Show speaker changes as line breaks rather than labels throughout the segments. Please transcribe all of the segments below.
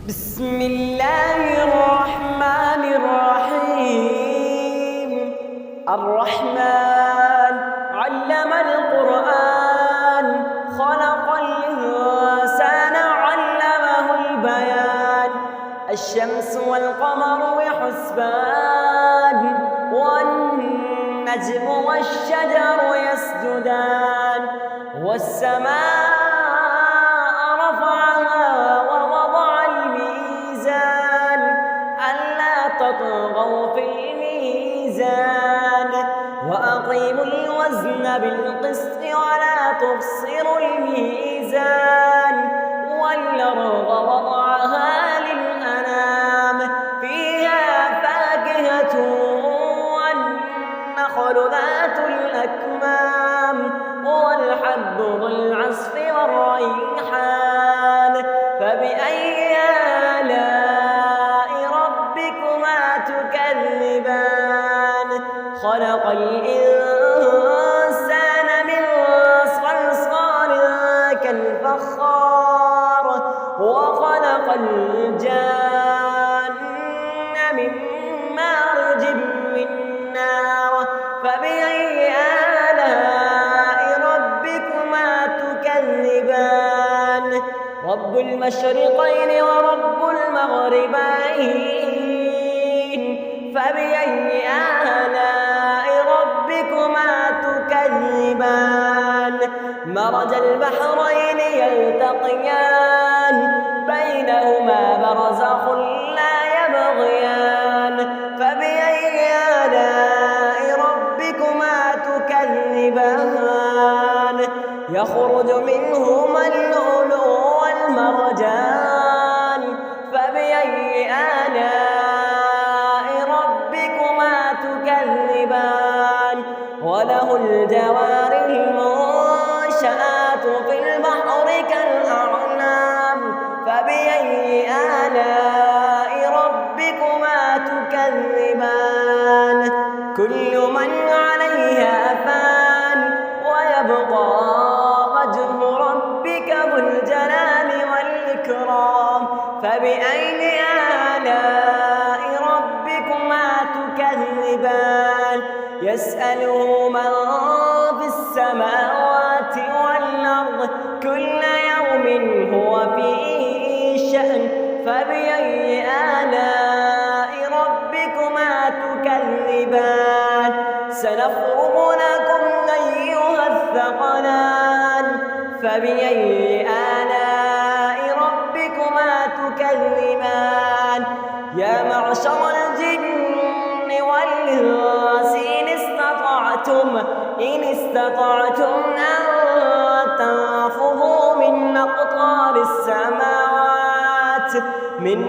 بسم الله الرحمن الرحيم. الرحمن علم القرآن، خلق الإنسان علمه البيان. الشمس والقمر بحسبان، والنجم والشجر يسجدان. والسماء تطغوا في الميزان، وأقيموا الوزن بالقسط ولا تخسروا الميزان. والأرض وضعها للأنام، فيها فاكهة والنخل ذات الأكمام، والحب ذو العصف والريحان. فبأي خلق الإنسان من صلصال كالفخار، وخلق الجان من مارج من نار. فبأي آلاء ربكما تكذبان؟ رب المشرقين ورب المغربين. فبأي آلاء ربكما تكذبان؟ مرج البحرين يلتقيان، بينهما برزخ لا يبغيان. فبأي آلاء ربكما تكذبان؟ يخرج منهما اللؤلؤ والمرجان. فبأي آلاء ربكما تكذبان؟ وله الجوار المنشآت في البحر كالأعلام. فبأي آلاء ربكما تكذبان؟ كل من عليها فان، ويبقى وجه ربك ذو الجلال والإكرام. فبأي آلاء ربكما تكذبان؟ يسأله من في السماوات والأرض، كل يوم هو في شأن. فبأي آلاء ربكما تكذبان؟ سنفرغ لكم أيها الثقلان. فبأي آلاء ربكما تكذبان؟ يا معشر الجن والإنس إن استطعتم أن تنفذوا من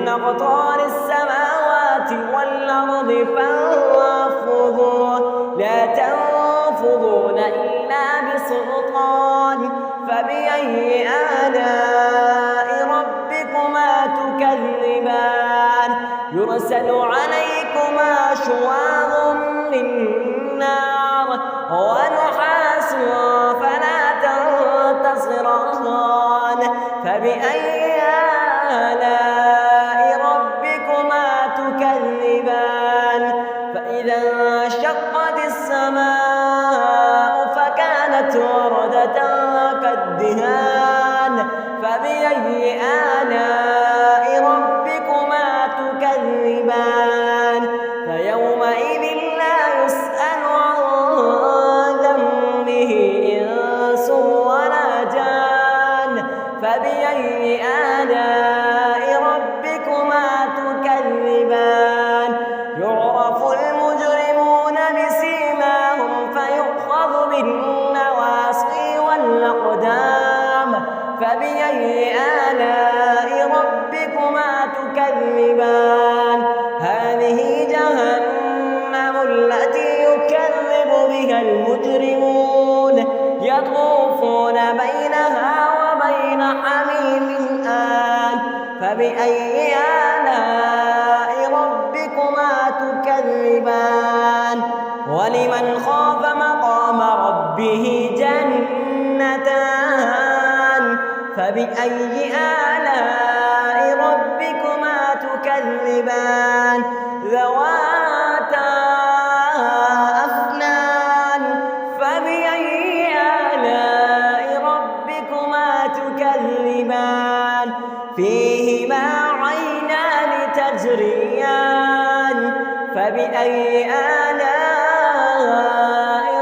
أقطار السماوات والأرض فانفذوا، لا تنفذون إلا بسلطان. فبأي آلاء ربكما تكذبان؟ يرسل عليكما شواظ من نار ونحاس فلا تنتصران. فبأي آلاء ربكما تكذبان؟ فإذا انشقت السماء فكانت وردة كالدهان. فبأي آلاء ربكما تكذبان؟ فيومئذ لا يسأل عن ذنبه إنس ولا جان. فبأي آلاء ربكما تكذبان؟ يعرف المجرمون بسيماهم، فيؤخذ بالنواصي والأقدام. فبأي آلاء ربكما تكذبان؟ هذه جهنم التي يكذب بها المجرمون، يطوفون بينها وبين حميم آن. فبأي آلاء ربكما تكذبان؟ ولمن خاف مقام ربه جنتان. فبأي آلاء ربكما فيهما عينان تجريان فبأي آلاء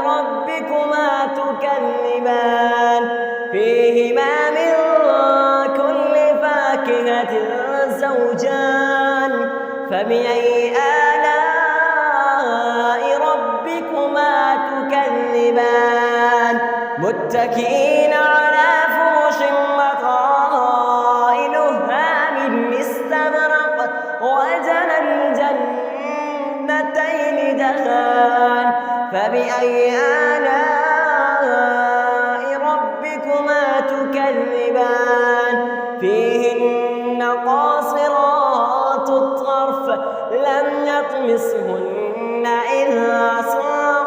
ربكما تكذبان فيهما من كل فاكهة زوجان فبأي آلاء ربكما تكذبان متكئين على فرش بطائنها من استبرق وجنى الجنتين دهان فبأي آلاء ربكما تكذبان فيهن قاصرات الطرف لم يطمسهن إنس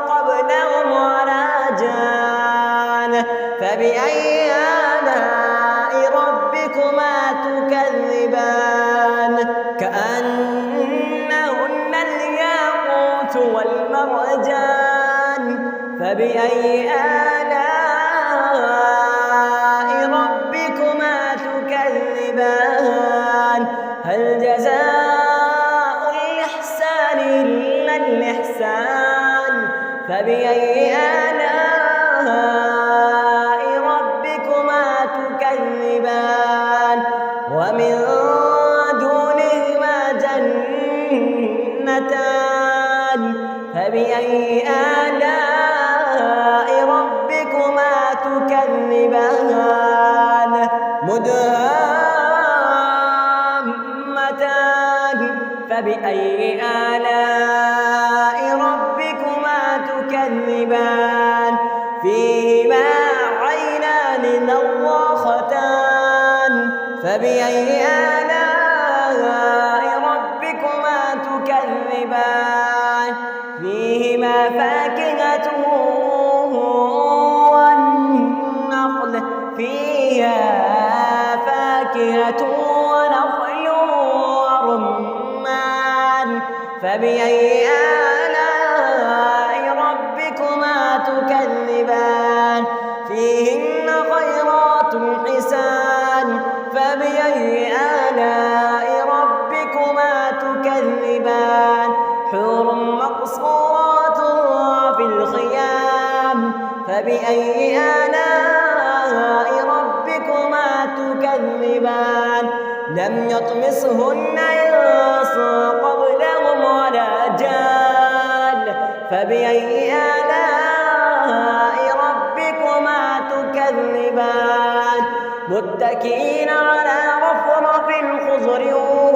قبلهم ولا جان فبأي آلاء ربكما تكذبان كأنهن الياقوت والمرجان فبأي آلاء ربكما تكذبان هل جزاء الإحسان إلا الإحسان فبأي آلاء ربكما تكذبان ومن دونهما جنتان فبأي آلاء ربكما تكذبان مدهامتان فبأي آلاء ربكما تكذبان فيهما عينان نضاختان فبأي آلاء ربكما تكذبان فيهما فاكهة والنخل فيها فاكهة ونخل ورمان فبأي آلاء ربكما تكذبان فيهن خيرات حسان فبأي آلاء ربكما تكذبان حور مقصورات في الخيام فبأي آلاء ربكما تكذبان لم يطمسهن إنس قبلهم ولا جان فبأي آلاء ربكما تكذبان متكئين على رفرف خضر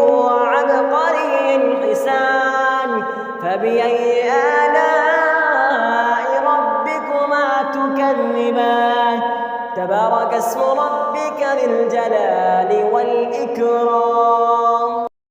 وعبقري حسان فبأي آلاء ربكما تكذبان تبارك اسم ربك ذي الجلال والإكرام